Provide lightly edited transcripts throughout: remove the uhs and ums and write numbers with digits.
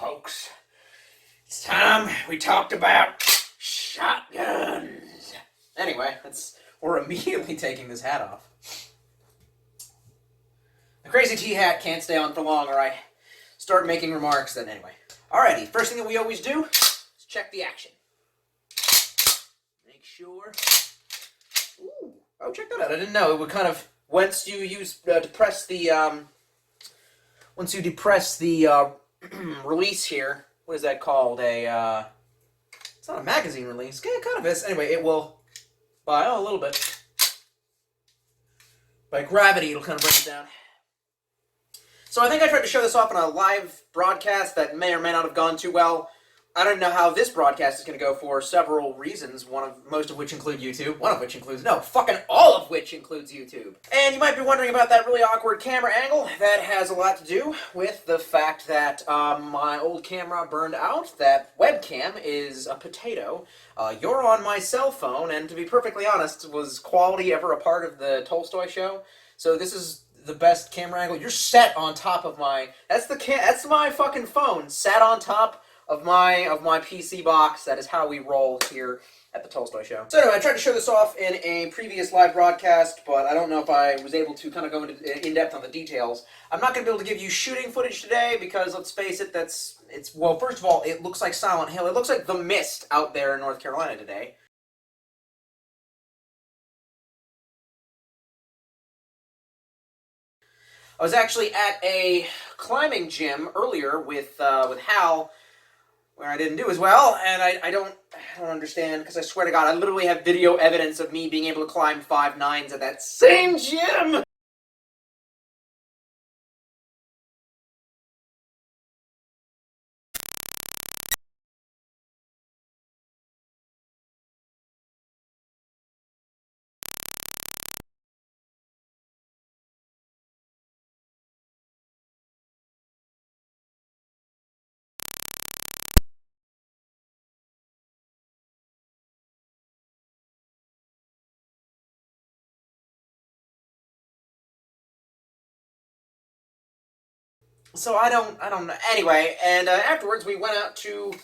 folks. It's time we talked about shotguns. Anyway, we're immediately taking this hat off. The crazy T-hat can't stay on for long, or I start making remarks that anyway. Alrighty, first thing that we always do is check the action. Make sure. Ooh, oh, check that out. I didn't know. It would kind of, once you depress the release here, what is that called? It's not a magazine release. Yeah, it kind of is. Anyway, it will, by a little bit. By gravity, it'll kind of bring it down. So I think I tried to show this off in a live broadcast that may or may not have gone too well. I don't know how this broadcast is going to go for several reasons, most of which include YouTube, all of which includes YouTube. And you might be wondering about that really awkward camera angle. That has a lot to do with the fact that my old camera burned out. That webcam is a potato. You're on my cell phone, and to be perfectly honest, was quality ever a part of the Tolstoy show? So this is the best camera angle. You're set on top of my... That's my fucking phone, sat on top of my PC box. That is how we roll here at the Tolstoy Show. So anyway, I tried to show this off in a previous live broadcast, but I don't know if I was able to kind of go in depth on the details. I'm not going to be able to give you shooting footage today because, let's face it, well, first of all, it looks like Silent Hill. It looks like The Mist out there in North Carolina today. I was actually at a climbing gym earlier with Hal, where I didn't do as well, and I don't understand, because I swear to God, I literally have video evidence of me being able to climb 5 nines at that same gym! So I don't know. Anyway, and afterwards we went out to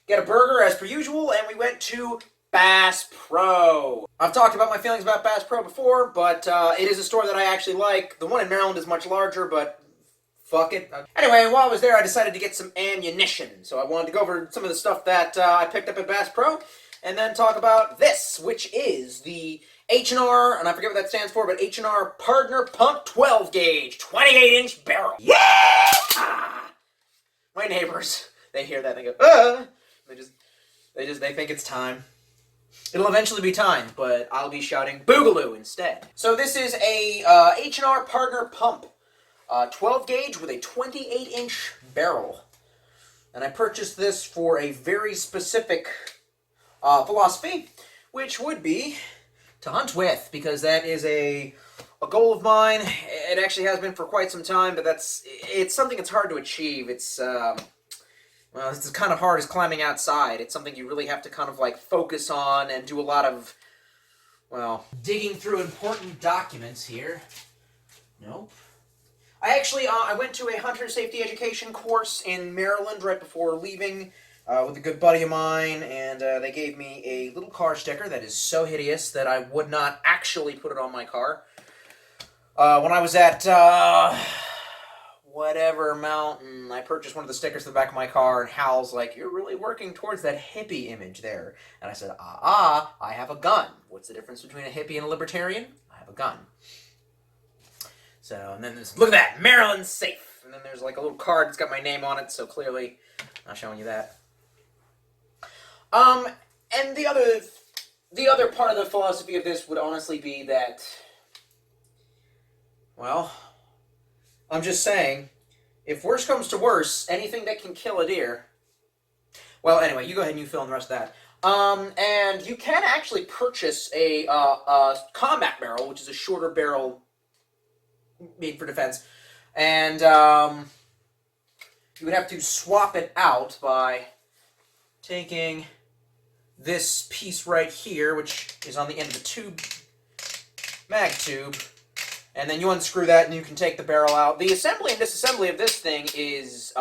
get a burger as per usual, and we went to Bass Pro. I've talked about my feelings about Bass Pro before, but it is a store that I actually like. The one in Maryland is much larger, but fuck it. Anyway, while I was there, I decided to get some ammunition. So I wanted to go over some of the stuff that I picked up at Bass Pro, and then talk about this, which is the H&R, and I forget what that stands for, but H&R Pardner Pump 12 gauge, 28-inch barrel. Yeah! My neighbors, they hear that and they go, ah! They think it's time. It'll eventually be time, but I'll be shouting Boogaloo instead. So this is a H&R Pardner Pump, 12 gauge with a 28-inch barrel. And I purchased this for a very specific philosophy, which would be to hunt with, because that is a goal of mine. It actually has been for quite some time, but it's something that's hard to achieve. It's it's as kind of hard as climbing outside. It's something you really have to kind of like focus on and do a lot of, well, digging through important documents here. Nope. I actually, I went to a hunter safety education course in Maryland right before leaving with a good buddy of mine, and they gave me a little car sticker that is so hideous that I would not actually put it on my car. When I was at whatever mountain, I purchased one of the stickers to the back of my car, and Hal's like, "You're really working towards that hippie image there." And I said, I have a gun. What's the difference between a hippie and a libertarian? I have a gun. So, and then there's, look at that, Maryland's safe. And then there's like a little card that's got my name on it, so clearly not showing you that. And the other part of the philosophy of this would honestly be that, well, I'm just saying, if worse comes to worse, anything that can kill a deer. Well, anyway, you go ahead and you fill in the rest of that. And you can actually purchase a combat barrel, which is a shorter barrel made for defense, and you would have to swap it out by taking this piece right here, which is on the end of the tube, mag tube, and then you unscrew that and you can take the barrel out. The assembly and disassembly of this thing is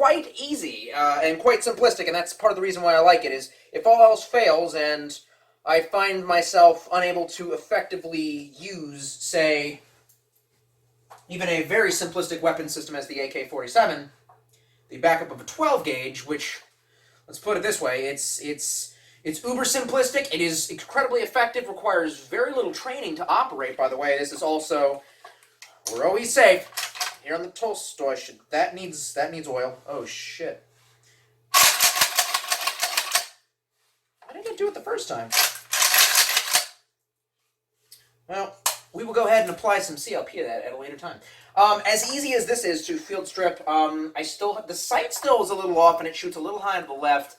quite easy and quite simplistic, and that's part of the reason why I like it, is if all else fails and I find myself unable to effectively use, say, even a very simplistic weapon system as the AK-47, the backup of a 12 gauge, which, let's put it this way, it's uber simplistic, it is incredibly effective, requires very little training to operate, by the way. This is also, we're always safe here on the Tolstoy. That needs oil. Oh shit. I didn't do it the first time. Well, we will go ahead and apply some CLP to that at a later time. As easy as this is to field strip, the sight still is a little off and it shoots a little high to the left.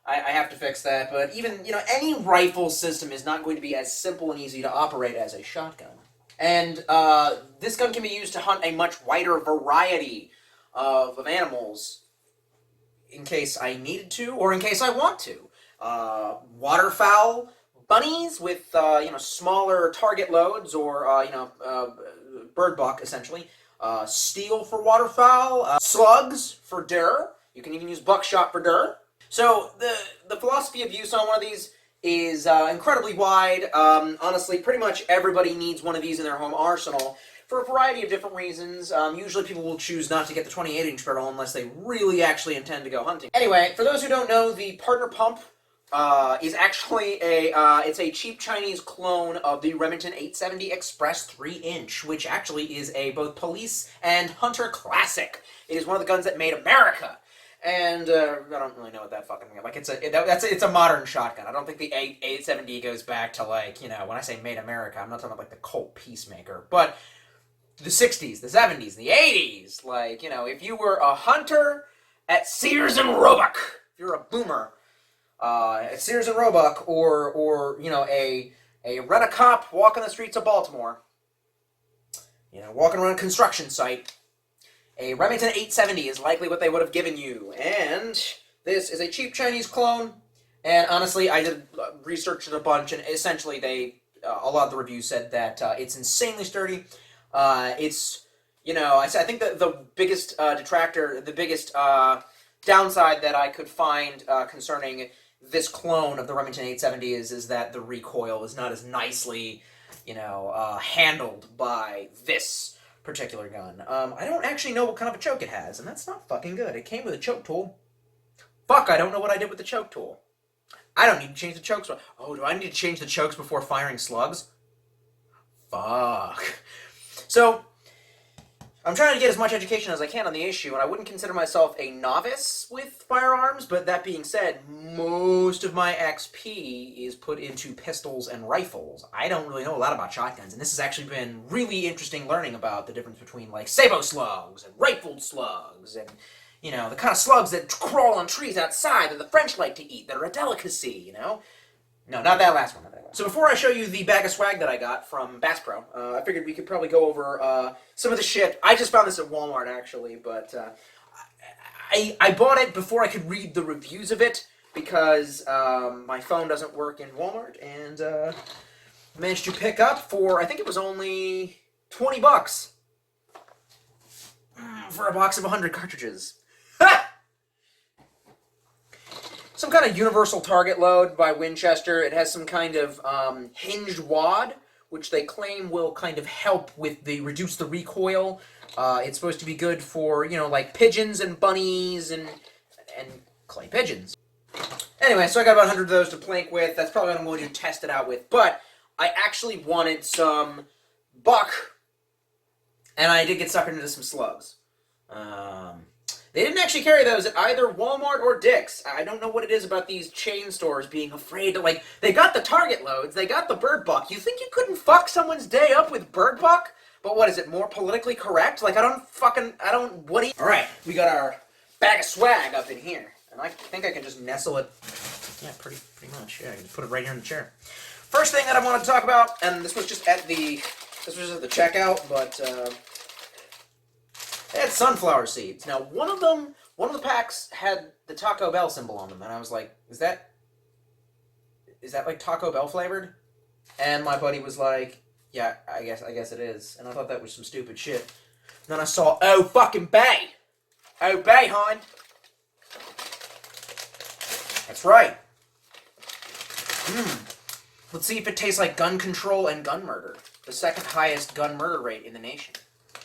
I have to fix that, but even, any rifle system is not going to be as simple and easy to operate as a shotgun. And this gun can be used to hunt a much wider variety of animals in case I needed to, or in case I want to. Waterfowl, bunnies with, smaller target loads, or, bird buck, essentially. Steel for waterfowl, slugs for deer. You can even use buckshot for deer. So the philosophy of use on one of these is incredibly wide. Honestly, pretty much everybody needs one of these in their home arsenal for a variety of different reasons. Usually people will choose not to get the 28-inch barrel unless they really actually intend to go hunting. Anyway, for those who don't know, the Pardner pump is actually it's a cheap Chinese clone of the Remington 870 Express 3-inch, which actually is a both police and hunter classic. It is one of the guns that made America. And I don't really know what that fucking means. Like, it's a modern shotgun. I don't think the 870 goes back to, like, when I say made America, I'm not talking about like the Colt Peacemaker, but the 60s, the 70s, the 80s. Like, if you were a hunter at Sears and Roebuck, if you're a boomer at Sears and Roebuck, or a rent-a-cop walking the streets of Baltimore, walking around a construction site, a Remington 870 is likely what they would have given you. And this is a cheap Chinese clone. And honestly, I did research it a bunch, and essentially a lot of the reviews said that it's insanely sturdy. It's, I think that the biggest detractor, the biggest downside that I could find concerning this clone of the Remington 870 is that the recoil is not as nicely, handled by this particular gun. I don't actually know what kind of a choke it has, and that's not fucking good. It came with a choke tool. Fuck, I don't know what I did with the choke tool. I don't need to change the chokes. Oh, do I need to change the chokes before firing slugs? Fuck. So, I'm trying to get as much education as I can on the issue, and I wouldn't consider myself a novice with firearms, but that being said, most of my XP is put into pistols and rifles. I don't really know a lot about shotguns, and this has actually been really interesting learning about the difference between, like, sabot slugs and rifled slugs, and, the kind of slugs that crawl on trees outside that the French like to eat, that are a delicacy, No, not that last one. So before I show you the bag of swag that I got from Bass Pro, I figured we could probably go over some of the shit. I just found this at Walmart, actually, but I bought it before I could read the reviews of it because my phone doesn't work in Walmart, and managed to pick up for, I think it was only $20 for a box of 100 cartridges. Ha! Some kind of universal target load by Winchester. It has some kind of hinged wad, which they claim will kind of help with reduce the recoil. It's supposed to be good for, like pigeons and bunnies and clay pigeons. Anyway, so I got about 100 of those to plink with. That's probably what I'm going to test it out with. But I actually wanted some buck, and I did get suckered into some slugs. They didn't actually carry those at either Walmart or Dick's. I don't know what it is about these chain stores being afraid to, like, they got the target loads, they got the bird buck. You think you couldn't fuck someone's day up with bird buck? But what is it, more politically correct? Like, Alright, we got our bag of swag up in here. And I think I can just nestle it, yeah, pretty much. Yeah, I can just put it right here in the chair. First thing that I want to talk about, and this was just at the checkout, but, they had sunflower seeds. Now, one of the packs had the Taco Bell symbol on them, and I was like, is that like Taco Bell flavored? And my buddy was like, yeah, I guess it is. And I thought that was some stupid shit. And then I saw, oh, fucking bay! Oh, bay, hon! That's right. Let's see if it tastes like gun control and gun murder. The second highest gun murder rate in the nation. I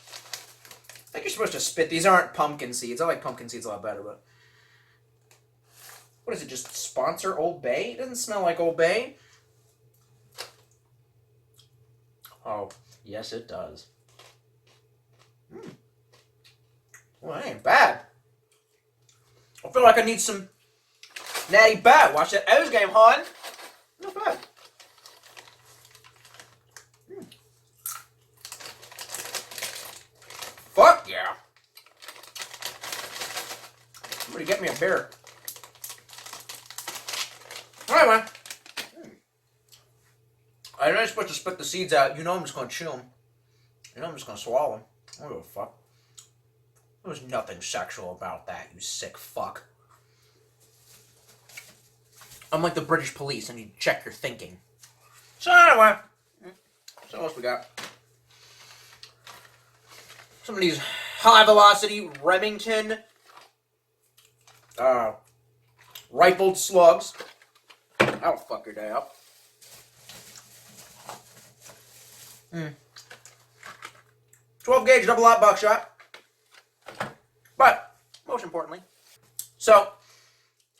think you're supposed to spit. These aren't pumpkin seeds. I like pumpkin seeds a lot better, but... What is it, just sponsor Old Bay? It doesn't smell like Old Bay. Oh, yes it does. Well, that ain't bad. I feel like I need some natty bad. Watch that O's game, hon. Not bad. Fuck yeah. Somebody get me a beer. Alright, man. I know you're supposed to spit the seeds out. You know I'm just going to chew them. You know I'm just going to swallow them. I don't give a fuck. There's nothing sexual about that, you sick fuck. I'm like the British police. I need to check your thinking. So anyway. So what else we got? Some of these high-velocity Remington rifled slugs. That'll fuck your day up. 12 gauge double-aught buckshot. But, most importantly, so,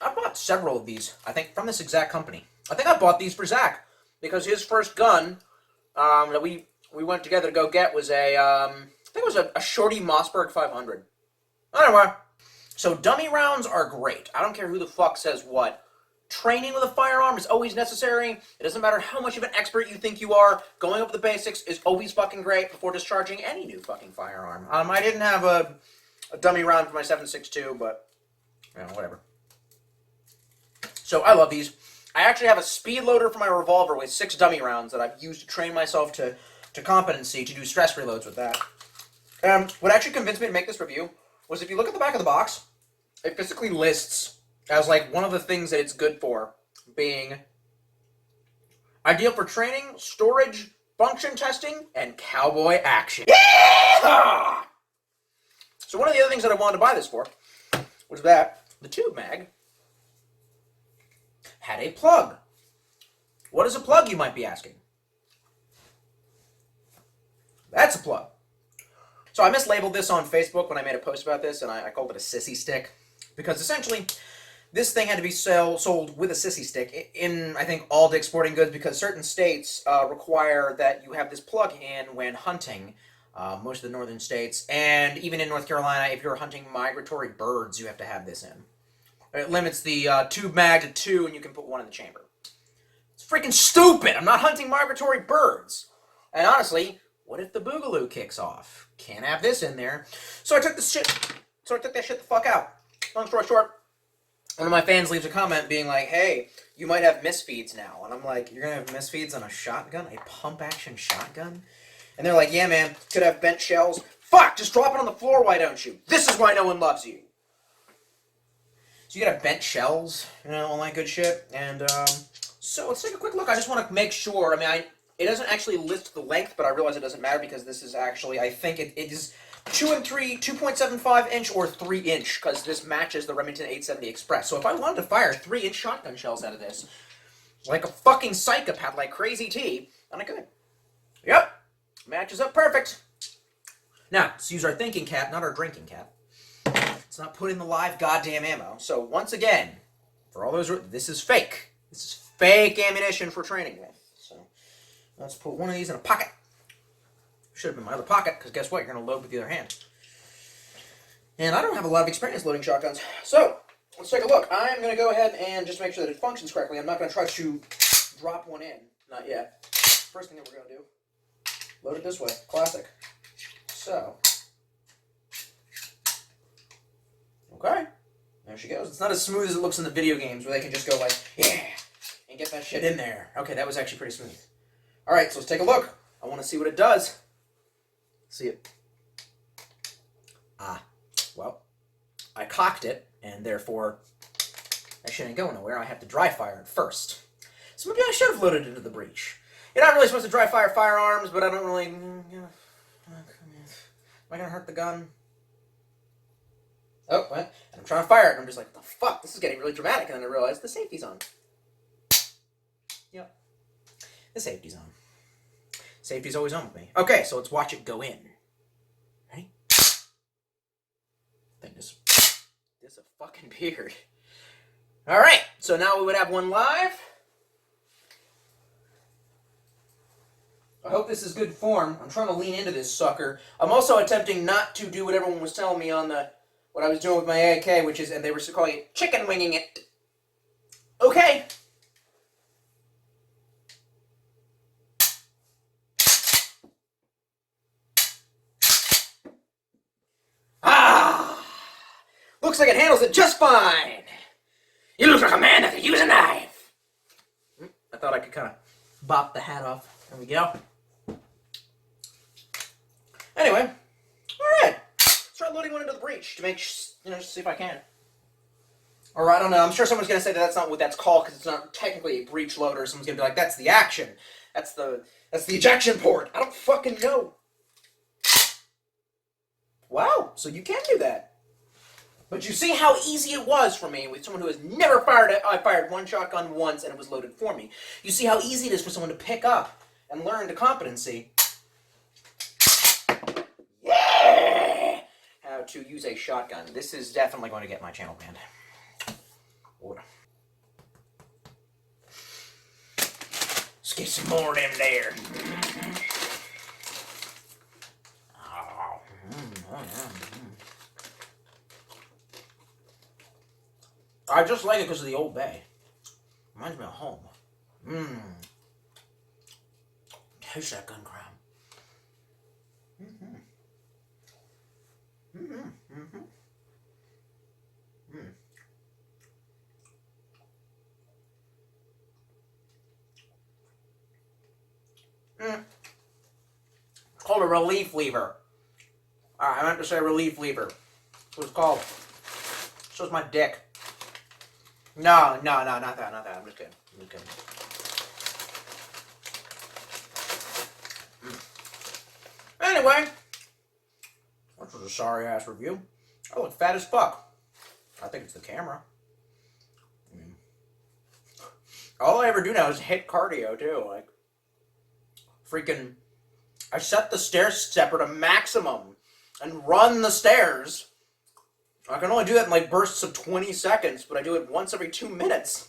I bought several of these, I think, from this exact company. I think I bought these for Zach, because his first gun that we went together to go get was I think it was a Shorty Mossberg 500. Anyway, so dummy rounds are great. I don't care who the fuck says what. Training with a firearm is always necessary. It doesn't matter how much of an expert you think you are. Going over the basics is always fucking great before discharging any new fucking firearm. I didn't have a dummy round for my 7.62, but, you know, whatever. So I love these. I actually have a speed loader for my revolver with 6 dummy rounds that I've used to train myself to competency to do stress reloads with that. What actually convinced me to make this review was if you look at the back of the box, it physically lists as like one of the things that it's good for being ideal for training, storage, function testing, and cowboy action. Yeah! So one of the other things that I wanted to buy this for was that the tube mag had a plug. What is a plug, you might be asking? That's a plug. So I mislabeled this on Facebook when I made a post about this, and I called it a sissy stick. Because essentially, this thing had to be sold with a sissy stick in, I think, all Dick's Sporting Goods, because certain states require that you have this plug in when hunting. Most of the northern states, and even in North Carolina, if you're hunting migratory birds, you have to have this in. It limits the tube mag to 2, and you can put 1 in the chamber. It's freaking stupid! I'm not hunting migratory birds! And honestly, what if the boogaloo kicks off? Can't have this in there. So I took that shit the fuck out. Long story short, one of my fans leaves a comment being like, hey, you might have misfeeds now. And I'm like, you're gonna have misfeeds on a shotgun? A pump-action shotgun? And they're like, yeah, man, could have bent shells. Fuck, just drop it on the floor, why don't you? This is why no one loves you. So you gotta bent shells, you know, all that good shit. And, so let's take a quick look. I just want to make sure, it doesn't actually list the length, but I realize it doesn't matter because this is actually, I think it is 2 and 3, 2.75 inch or 3 inch, because this matches the Remington 870 Express. So if I wanted to fire 3-inch shotgun shells out of this, like a fucking psychopath, like Crazy T, then I could. Yep. Matches up perfect. Now, let's use our thinking cap, not our drinking cap. Let's not put in the live goddamn ammo. So, once again, for all those, this is fake. This is fake ammunition for training with. So, let's put one of these in a pocket. Should have been my other pocket, because guess what? You're going to load with the other hand. And I don't have a lot of experience loading shotguns. So, let's take a look. I'm going to go ahead and just make sure that it functions correctly. I'm not going to try to drop one in. Not yet. First thing that we're going to do, load it this way. Classic. So. Okay. There she goes. It's not as smooth as it looks in the video games where they can just go like, yeah, and get that shit in there. Okay, that was actually pretty smooth. Alright, so let's take a look. I want to see what it does. See it. Well, I cocked it, and therefore, that shit ain't going nowhere. I have to dry fire it first. So maybe I should have loaded into the breech. You're not really supposed to dry fire firearms, but I don't really... Am I going to hurt the gun? Oh, what? And I'm trying to fire it, and I'm just like, what the fuck? This is getting really dramatic. And then I realized the safety's on. Yep. The safety's on. Safety's always on with me. Okay, so let's watch it go in. Ready? I think this is a fucking beard. Alright, so now we would have one live. I hope this is good form. I'm trying to lean into this sucker. I'm also attempting not to do what everyone was telling me on what I was doing with my AK, which is, and they were calling it chicken winging it. Okay. Ah! Looks like it handles it just fine. You look like a man that could use a knife. I thought I could kind of bop the hat off. There we go. Anyway, all right. Start loading one into the breech to make, just see if I can. Or I don't know. I'm sure someone's gonna say that that's not what that's called because it's not technically a breech loader. Someone's gonna be like, "That's the action. That's the ejection port." I don't fucking know. Wow. So you can do that. But you see how easy it was for me with someone who has never fired it. I fired one shotgun once and it was loaded for me. You see how easy it is for someone to pick up and learn to competency. Yeah! How to use a shotgun. This is definitely going to get my channel banned. Water. Let's get some more of them there. I just like it because of the Old Bay. Reminds me of home. Taste that gun crab. It's called a relief lever. I meant to say relief lever. That's what it's called. So is my dick. No, not that. I'm just kidding. Anyway, this was a sorry-ass review. I look fat as fuck. I think it's the camera. All I ever do now is hit cardio, too. Like, freaking... I set the stair stepper to maximum and run the stairs. I can only do that in, like, bursts of 20 seconds, but I do it once every 2 minutes.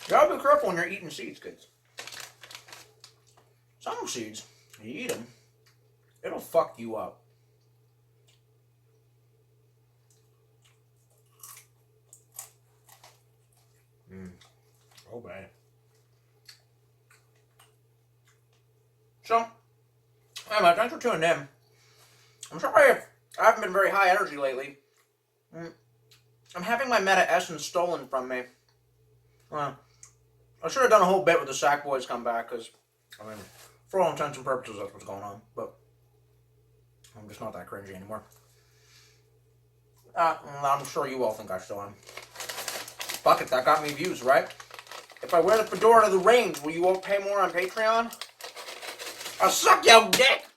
You gotta be careful when you're eating seeds, kids. Some seeds, you eat them, it'll fuck you up. Oh, bad. So, anyway, thanks for tuning in. I'm sorry if I haven't been very high energy lately. I'm having my Meta Essence stolen from me. I should have done a whole bit with the Sackboys come back, because, I mean, for all intents and purposes, that's what's going on, but I'm just not that cringy anymore. I'm sure you all think I still am. Fuck it, that got me views, right? If I wear the fedora to the range, will you all pay more on Patreon? I'll suck your dick!